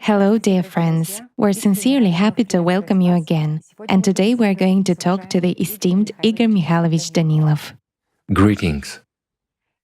Hello, dear friends. We're sincerely happy to welcome you again. And today we're going to talk to the esteemed Igor Mikhailovich Danilov. Greetings.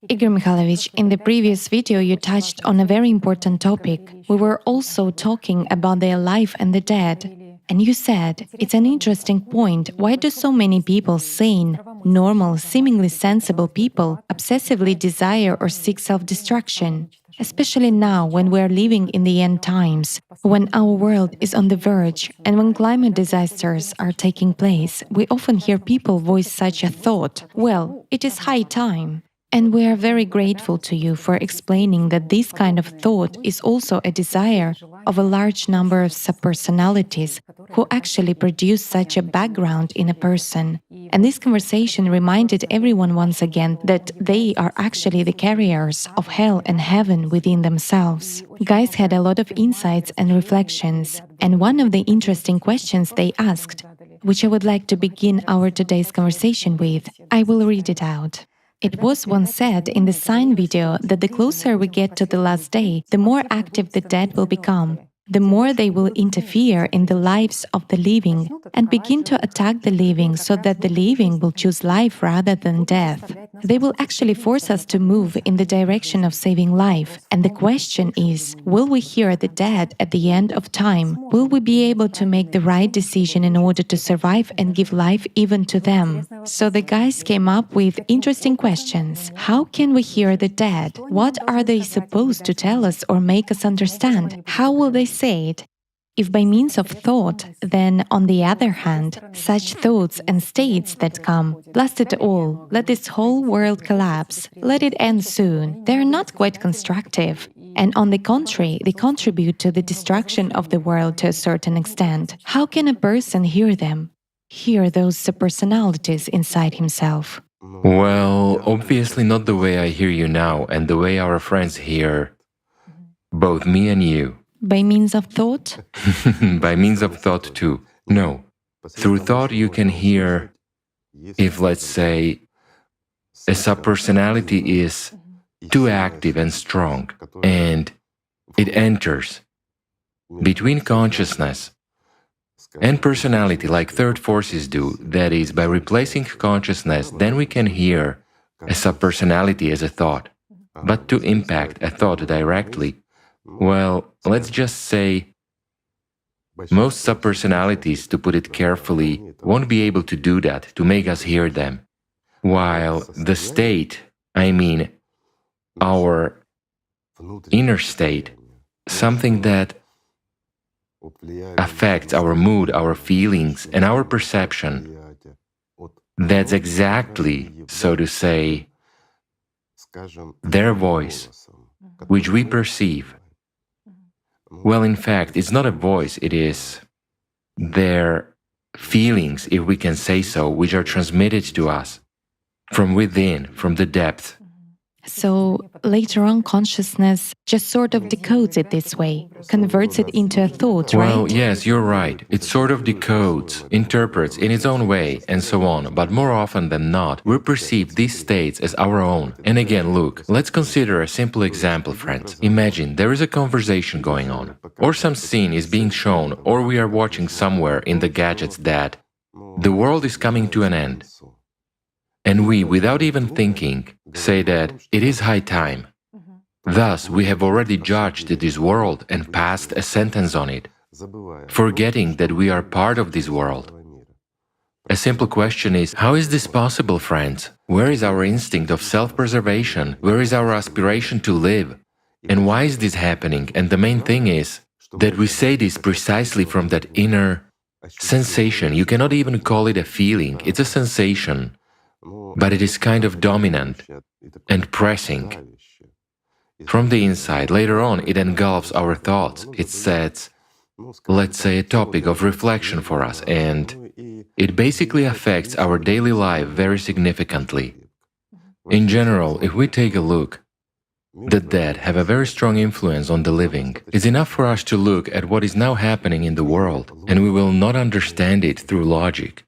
Igor Mikhailovich, in the previous video you touched on a very important topic. We were also talking about the alive and the dead. And you said, it's an interesting point, why do so many people, sane, normal, seemingly sensible people, obsessively desire or seek self-destruction? Especially now, when we are living in the end times, when our world is on the verge, and when climate disasters are taking place, we often hear people voice such a thought, well, it is high time. And we are very grateful to you for explaining that this kind of thought is also a desire of a large number of subpersonalities who actually produce such a background in a person. And this conversation reminded everyone once again that they are actually the carriers of hell and heaven within themselves. Guys had a lot of insights and reflections, and one of the interesting questions they asked, which I would like to begin our today's conversation with, I will read it out. It was once said in the Sane video that the closer we get to the last day, the more active the dead will become, the more they will interfere in the lives of the living and begin to attack the living so that the living will choose life rather than death. They will actually force us to move in the direction of saving life. And the question is, will we hear the dead at the end of time? Will we be able to make the right decision in order to survive and give life even to them? So the guys came up with interesting questions. How can we hear the dead? What are they supposed to tell us or make us understand? How will they say it? If by means of thought, then, on the other hand, such thoughts and states that come, blast it all, let this whole world collapse, let it end soon, they are not quite constructive. And on the contrary, they contribute to the destruction of the world to a certain extent. How can a person hear them? Hear those subpersonalities inside himself? Well, obviously not the way I hear you now and the way our friends hear both me and you. By means of thought? By means of thought too. No. Through thought you can hear, if let's say, a subpersonality is too active and strong, and it enters between consciousness and personality like third forces do, that is, by replacing consciousness, then we can hear a subpersonality as a thought. But to impact a thought directly, well, let's just say most subpersonalities, to put it carefully, won't be able to do that, to make us hear them. While the state, I mean our inner state, something that affects our mood, our feelings, and our perception, that's exactly, so to say, their voice, which we perceive. Well, in fact, it's not a voice, it is their feelings, if we can say so, which are transmitted to us from within, from the depth. So later on, consciousness just sort of decodes it this way, converts it into a thought, right? Well, yes, you're right. It sort of decodes, interprets in its own way, and so on. But more often than not, we perceive these states as our own. And again, look, let's consider a simple example, friends. Imagine there is a conversation going on, or some scene is being shown, or we are watching somewhere in the gadgets that the world is coming to an end. And we, without even thinking, say that it is high time. Thus, we have already judged this world and passed a sentence on it, forgetting that we are part of this world. A simple question is, how is this possible, friends? Where is our instinct of self-preservation? Where is our aspiration to live? And why is this happening? And the main thing is that we say this precisely from that inner sensation. You cannot even call it a feeling, it's a sensation. But it is kind of dominant and pressing. From the inside, later on, it engulfs our thoughts. It sets, let's say, a topic of reflection for us, and it basically affects our daily life very significantly. In general, if we take a look, the dead have a very strong influence on the living. It's enough for us to look at what is now happening in the world, and we will not understand it through logic.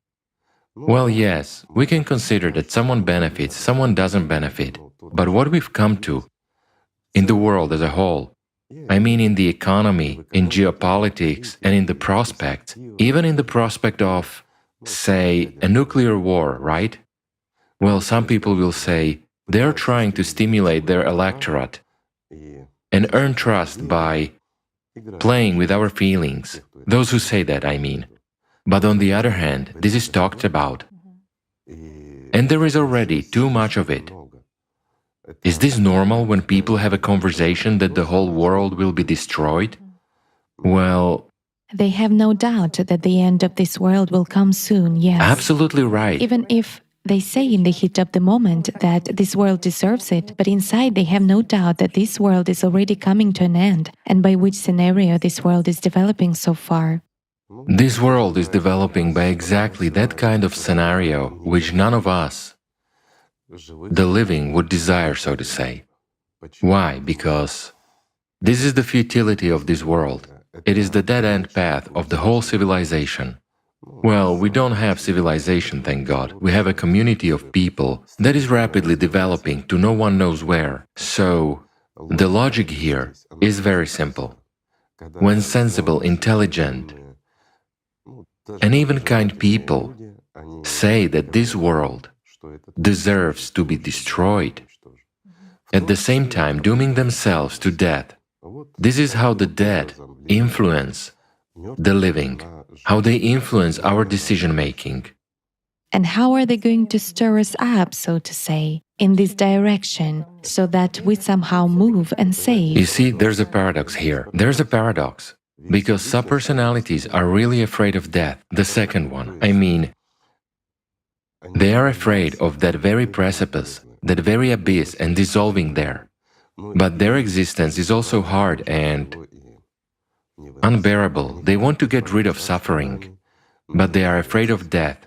Well, yes, we can consider that someone benefits, someone doesn't benefit, but what we've come to, in the world as a whole, I mean, in the economy, in geopolitics, and in the prospect, even in the prospect of, say, a nuclear war, right? Well, some people will say they're trying to stimulate their electorate and earn trust by playing with our feelings. Those who say that, I mean. But on the other hand, this is talked about, and there is already too much of it. Is this normal when people have a conversation that the whole world will be destroyed? Well, They have no doubt that the end of this world will come soon, yes. absolutely right. Even if they say in the heat of the moment that this world deserves it, but inside they have no doubt that this world is already coming to an end, and by which scenario this world is developing so far. This world is developing by exactly that kind of scenario which none of us, the living, would desire, so to say. Why? Because this is the futility of this world. It is the dead-end path of the whole civilization. Well, we don't have civilization, thank God. We have a community of people that is rapidly developing to no one knows where. So, the logic here is very simple. When sensible, intelligent, and even kind people say that this world deserves to be destroyed, at the same time dooming themselves to death, this is how the dead influence the living, how they influence our decision-making. And how are they going to stir us up, so to say, in this direction, so that we somehow move and save? You see, there's a paradox here. There's a paradox. Because subpersonalities are really afraid of death. The second one, I mean, they are afraid of that very precipice, that very abyss, and dissolving there. But their existence is also hard and unbearable. They want to get rid of suffering, but they are afraid of death.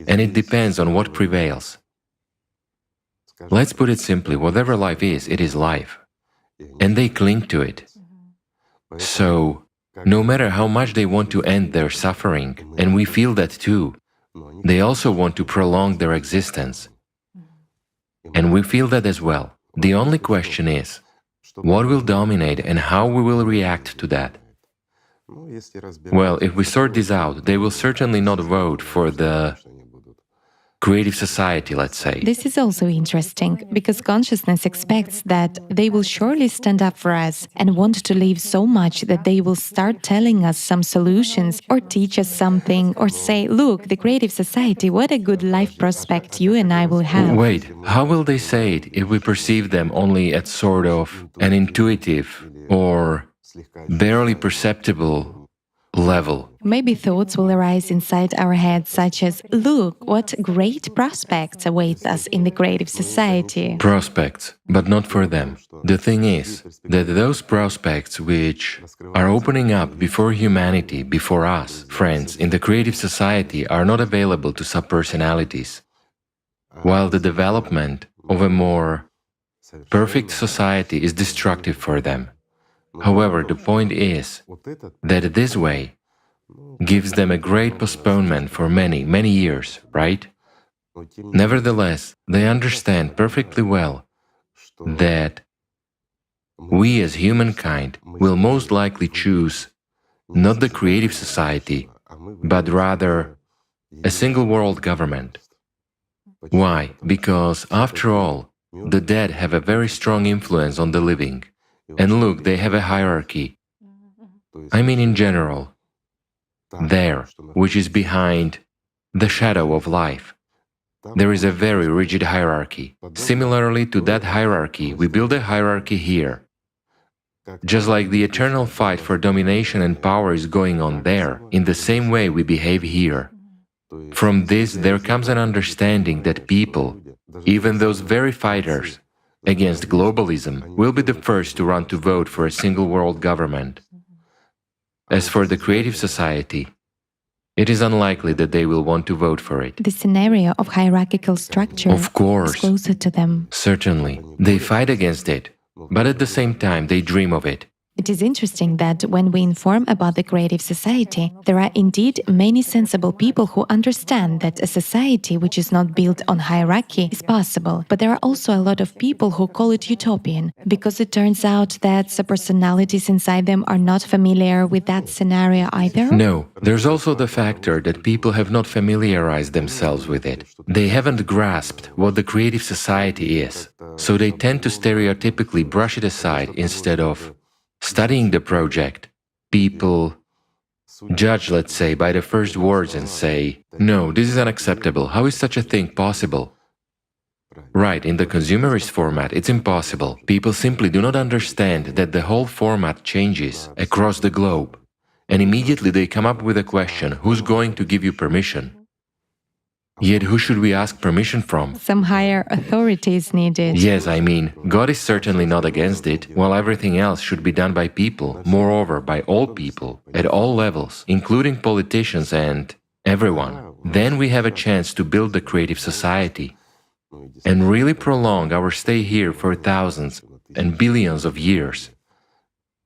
And it depends on what prevails. Let's put it simply, whatever life is, it is life. And they cling to it. So, no matter how much they want to end their suffering, and we feel that too, they also want to prolong their existence. And we feel that as well. The only question is, what will dominate and how we will react to that? Well, if we sort this out, they will certainly not vote for the creative society, let's say. This is also interesting, because consciousness expects that they will surely stand up for us and want to live so much that they will start telling us some solutions or teach us something or say, look, the creative society, what a good life prospect you and I will have. Wait, how will they say it if we perceive them only at sort of an intuitive or barely perceptible level? Maybe thoughts will arise inside our heads such as, look, what great prospects await us in the creative society. Prospects, but not for them. The thing is that those prospects which are opening up before humanity, before us, friends, in the creative society are not available to subpersonalities, while the development of a more perfect society is destructive for them. However, the point is that this way gives them a great postponement for many, many years, right? Nevertheless, they understand perfectly well that we as humankind will most likely choose not the creative society, but rather a single world government. Why? Because, after all, the dead have a very strong influence on the living. And look, they have a hierarchy. I mean, in general, there, which is behind the shadow of life. There is a very rigid hierarchy. Similarly to that hierarchy, we build a hierarchy here. Just like the eternal fight for domination and power is going on there, in the same way we behave here. From this, there comes an understanding that people, even those very fighters against globalism, will be the first to run to vote for a single world government. As for the creative society, it is unlikely that they will want to vote for it. The scenario of hierarchical structure Of course. is closer to them. Certainly, they fight against it, but at the same time they dream of it. It is interesting that when we inform about the creative society, there are indeed many sensible people who understand that a society which is not built on hierarchy is possible, but there are also a lot of people who call it utopian, because it turns out that the personalities inside them are not familiar with that scenario either. No, there's also the factor that people have not familiarized themselves with it. They haven't grasped what the creative society is, so they tend to stereotypically brush it aside instead of studying the project. People judge, let's say, by the first words and say, no, this is unacceptable, how is such a thing possible? Right, in the consumerist format, it's impossible. People simply do not understand that the whole format changes across the globe. And immediately they come up with a question, who's going to give you permission? Yet who should we ask permission from? Some higher authority is needed. Yes, I mean, God is certainly not against it, while everything else should be done by people, moreover by all people, at all levels, including politicians and everyone. Then we have a chance to build the creative society and really prolong our stay here for thousands and billions of years.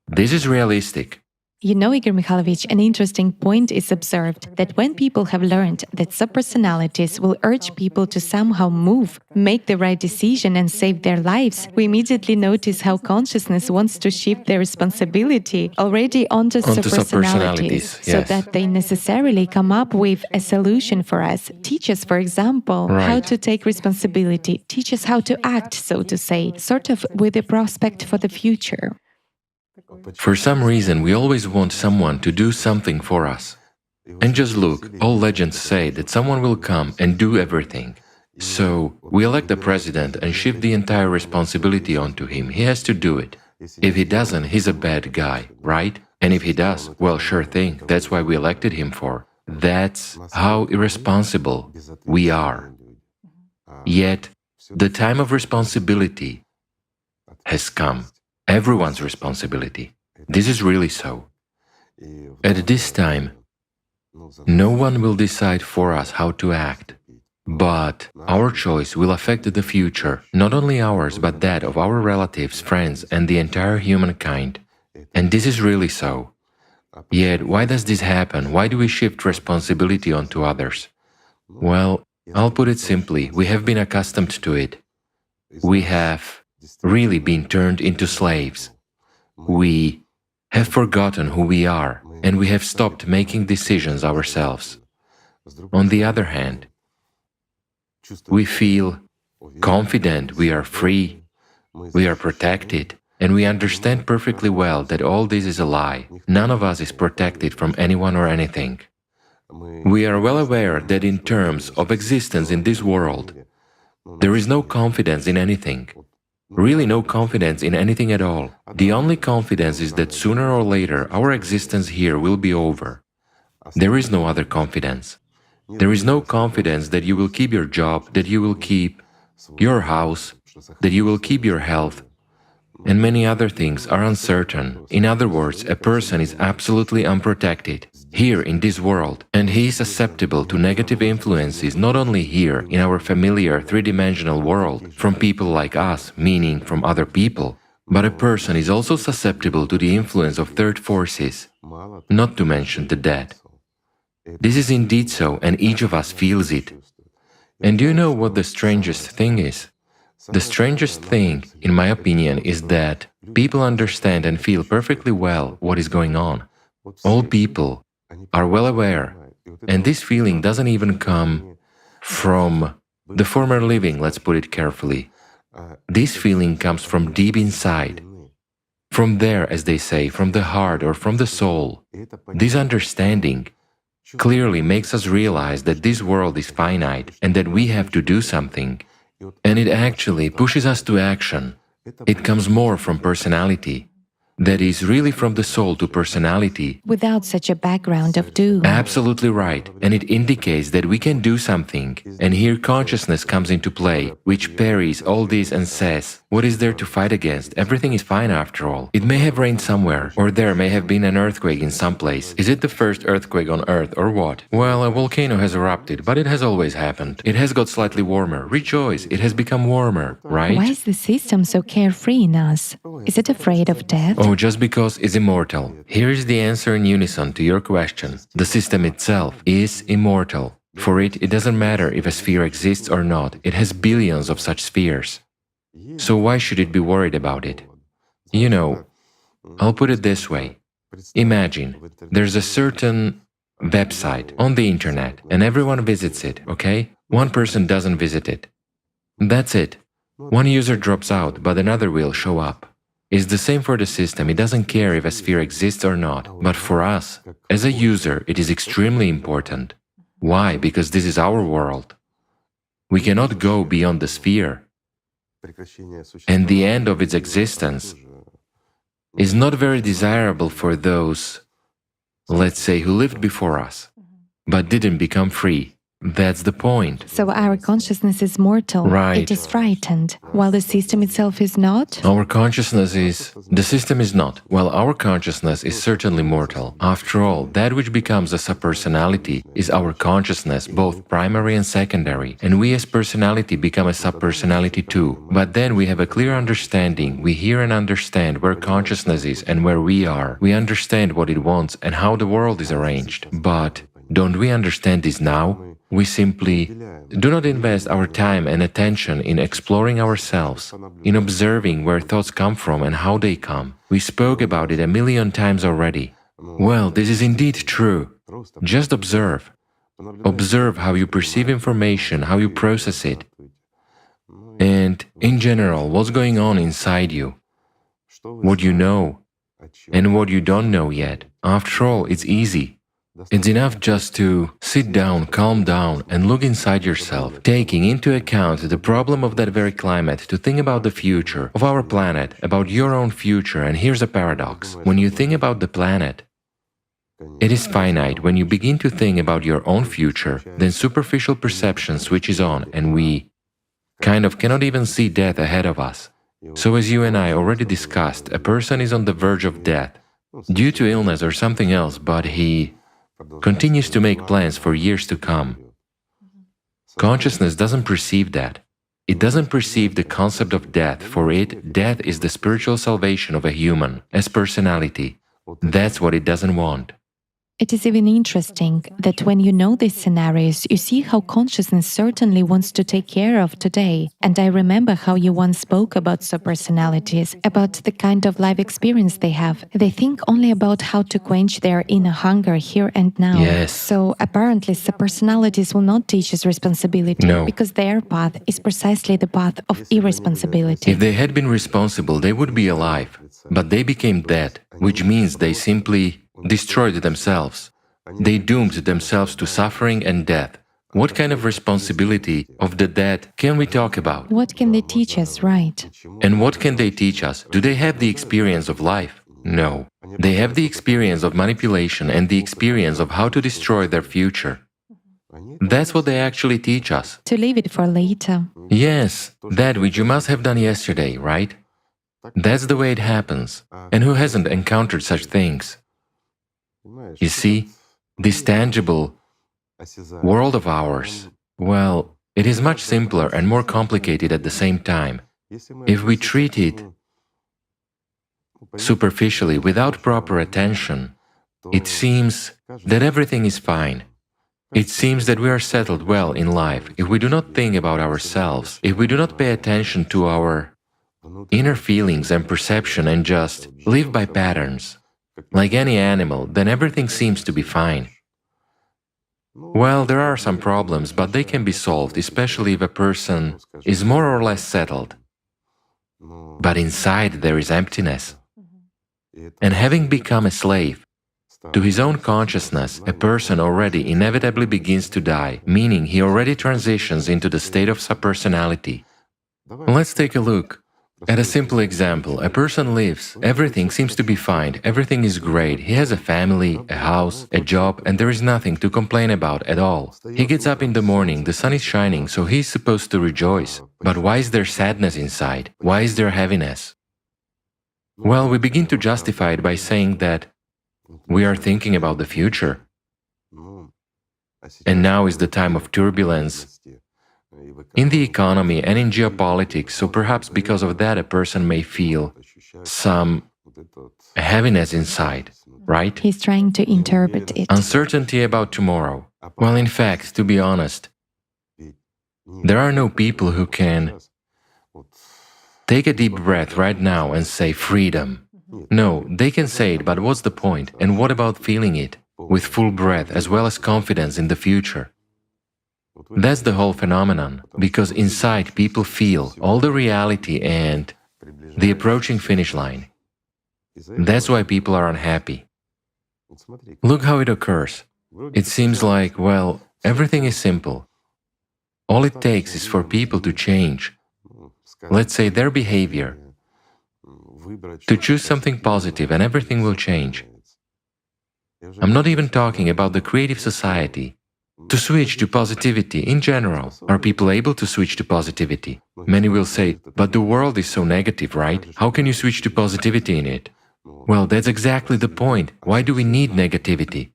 This is realistic. You know, Igor Mikhailovich, an interesting point is observed that when people have learned that subpersonalities will urge people to somehow move, make the right decision and save their lives, we immediately notice how consciousness wants to shift their responsibility already onto subpersonalities, so yes. that they necessarily come up with a solution for us, teach us, for example, how to take responsibility, teach us how to act, so to say, sort of with a prospect for the future. For some reason, we always want someone to do something for us. And just look, all legends say that someone will come and do everything. So, we elect a president and shift the entire responsibility onto him. He has to do it. If he doesn't, he's a bad guy, right? And if he does, well, sure thing, that's why we elected him for. That's how irresponsible we are. Yet, the time of responsibility has come. Everyone's responsibility. This is really so. At this time, no one will decide for us how to act, but our choice will affect the future, not only ours, but that of our relatives, friends, and the entire humankind. And this is really so. Yet, why does this happen? Why do we shift responsibility onto others? Well, I'll put it simply, we have been accustomed to it. We have really been turned into slaves. We have forgotten who we are, and we have stopped making decisions ourselves. On the other hand, we feel confident, we are free, we are protected, and we understand perfectly well that all this is a lie. None of us is protected from anyone or anything. We are well aware that in terms of existence in this world, there is no confidence in anything. Really no confidence in anything at all. The only confidence is that sooner or later our existence here will be over. There is no other confidence. There is no confidence that you will keep your job, that you will keep your house, that you will keep your health, and many other things are uncertain. In other words, a person is absolutely unprotected here in this world, and he is susceptible to negative influences not only here in our familiar three-dimensional world from people like us, meaning from other people, but a person is also susceptible to the influence of third forces, not to mention the dead. This is indeed so, and each of us feels it. And do you know what the strangest thing is? The strangest thing, in my opinion, is that people understand and feel perfectly well what is going on. All people are well aware, and this feeling doesn't even come from the former living, let's put it carefully. This feeling comes from deep inside, from there, as they say, from the heart or from the soul. This understanding clearly makes us realize that this world is finite and that we have to do something. And it actually pushes us to action. It comes more from personality. That is really from the soul to personality. Without such a background of doom. Absolutely right. And it indicates that we can do something. And here consciousness comes into play, which parries all this and says, what is there to fight against? Everything is fine after all. It may have rained somewhere, or there may have been an earthquake in some place. Is it the first earthquake on Earth or what? Well, a volcano has erupted, but it has always happened. It has got slightly warmer. Rejoice, it has become warmer, right? Why is the system so carefree in us? Is it afraid of death? Oh Oh, just because it's immortal. Here is the answer in unison to your question. The system itself is immortal. For it doesn't matter if a sphere exists or not, it has billions of such spheres. So why should it be worried about it? You know, I'll put it this way. Imagine there's a certain website on the internet and everyone visits it, okay? One person doesn't visit it. That's it. One user drops out, but another will show up. It's the same for the system. It doesn't care if a sphere exists or not. But for us, as a user, it is extremely important. Why? Because this is our world. We cannot go beyond the sphere. And the end of its existence is not very desirable for those, let's say, who lived before us, but didn't become free. That's the point. So our consciousness is mortal. Right. It is frightened, while the system itself is not? Our consciousness is... The system is not, while our consciousness is certainly mortal. After all, that which becomes a subpersonality is our consciousness, both primary and secondary, and we as personality become a subpersonality too. But then we have a clear understanding, we hear and understand where consciousness is and where we are. We understand what it wants and how the world is arranged. But don't we understand this now? We simply do not invest our time and attention in exploring ourselves, in observing where thoughts come from and how they come. We spoke about it a million times already. Well, this is indeed true. Just observe. Observe how you perceive information, how you process it, and, in general, what's going on inside you, what you know, and what you don't know yet. After all, it's easy. It's enough just to sit down, calm down, and look inside yourself, taking into account the problem of that very climate, to think about the future of our planet, about your own future. And here's a paradox. When you think about the planet, it is finite. When you begin to think about your own future, then superficial perception switches on and we kind of cannot even see death ahead of us. So as you and I already discussed, a person is on the verge of death due to illness or something else, but he continues to make plans for years to come. Consciousness doesn't perceive that. It doesn't perceive the concept of death. For it, death is the spiritual salvation of a human, as personality. That's what it doesn't want. It is even interesting that when you know these scenarios, you see how consciousness certainly wants to take care of today. And I remember how you once spoke about subpersonalities, about the kind of life experience they have. They think only about how to quench their inner hunger here and now. Yes. So apparently subpersonalities will not teach us responsibility, No. because their path is precisely the path of irresponsibility. If they had been responsible, they would be alive. But they became dead, which means they simply destroyed themselves. They doomed themselves to suffering and death. What kind of responsibility of the dead can we talk about? What can they teach us, right? And what can they teach us? Do they have the experience of life? No. They have the experience of manipulation and the experience of how to destroy their future. That's what they actually teach us. To leave it for later. Yes, that which you must have done yesterday, right? That's the way it happens. And who hasn't encountered such things? You see, this tangible world of ours, well, it is much simpler and more complicated at the same time. If we treat it superficially, without proper attention, it seems that everything is fine. It seems that we are settled well in life. If we do not think about ourselves, if we do not pay attention to our inner feelings and perception and just live by patterns, like any animal, then everything seems to be fine. Well, there are some problems, but they can be solved, especially if a person is more or less settled. But inside there is emptiness. And having become a slave to his own consciousness, a person already inevitably begins to die, meaning he already transitions into the state of subpersonality. Let's take a look at a simple example. A person lives, everything seems to be fine, everything is great, he has a family, a house, a job, and there is nothing to complain about at all. He gets up in the morning, the sun is shining, so he's supposed to rejoice. But why is there sadness inside? Why is there heaviness? Well, we begin to justify it by saying that we are thinking about the future. And now is the time of turbulence in the economy and in geopolitics, so perhaps because of that a person may feel some a heaviness inside, right? He's trying to interpret it. Uncertainty about tomorrow. Well, in fact, to be honest, there are no people who can take a deep breath right now and say freedom. No, they can say it, but what's the point? And what about feeling it with full breath as well as confidence in the future? That's the whole phenomenon, because inside people feel all the reality and the approaching finish line. That's why people are unhappy. Look how it occurs. It seems like, well, everything is simple. All it takes is for people to change, let's say their behavior, to choose something positive and everything will change. I'm not even talking about the creative society. To switch to positivity in general. Are people able to switch to positivity? Many will say, but the world is so negative, right? How can you switch to positivity in it? Well, that's exactly the point. Why do we need negativity?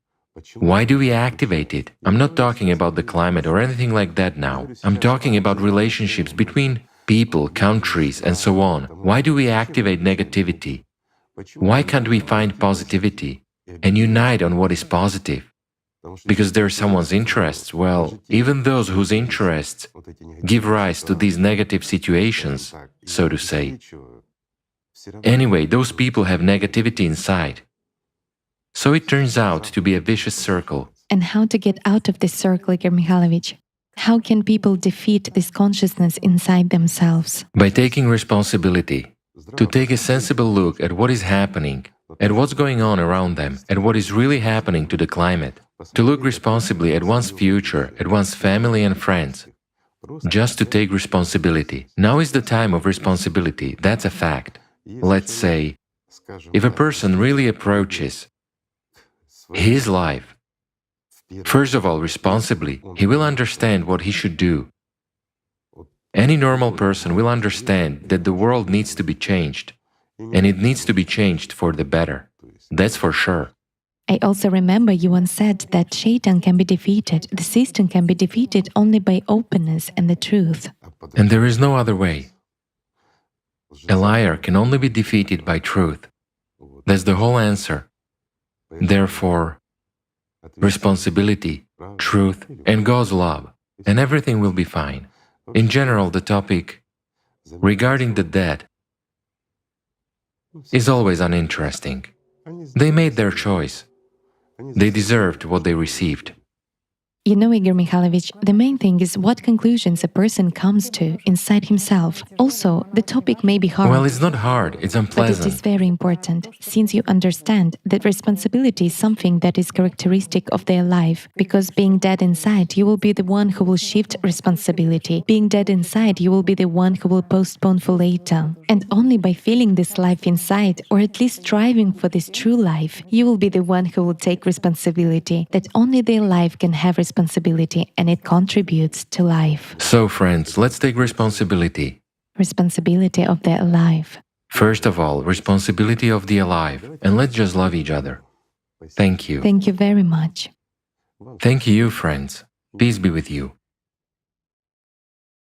Why do we activate it? I'm not talking about the climate or anything like that now. I'm talking about relationships between people, countries, and so on. Why do we activate negativity? Why can't we find positivity and unite on what is positive? Because they're someone's interests. Well, even those whose interests give rise to these negative situations, so to say. Anyway, those people have negativity inside. So it turns out to be a vicious circle. And how to get out of this circle, Igor Mikhailovich? How can people defeat this consciousness inside themselves? By taking responsibility, to take a sensible look at what is happening, at what's going on around them, at what is really happening to the climate, to look responsibly at one's future, at one's family and friends, just to take responsibility. Now is the time of responsibility, that's a fact. Let's say, if a person really approaches his life, first of all, responsibly, he will understand what he should do. Any normal person will understand that the world needs to be changed, and it needs to be changed for the better. That's for sure. I also remember you once said that Shaitan can be defeated, the system can be defeated only by openness and the truth. And there is no other way. A liar can only be defeated by truth. That's the whole answer. Therefore, responsibility, truth, and God's love, and everything will be fine. In general, the topic regarding the dead is always uninteresting. They made their choice. They deserved what they received. You know, Igor Mikhailovich, the main thing is what conclusions a person comes to inside himself. Also, the topic may be hard. Well, it's not hard, it's unpleasant. But it is very important, since you understand that responsibility is something that is characteristic of their life. Because being dead inside, you will be the one who will shift responsibility. Being dead inside, you will be the one who will postpone for later. And only by feeling this life inside, or at least striving for this true life, you will be the one who will take responsibility. That only their life can have responsibility, and it contributes to life. So, friends, let's take responsibility. Responsibility of the alive. First of all, responsibility of the alive, and let's just love each other. Thank you. Thank you very much. Thank you, friends. Peace be with you.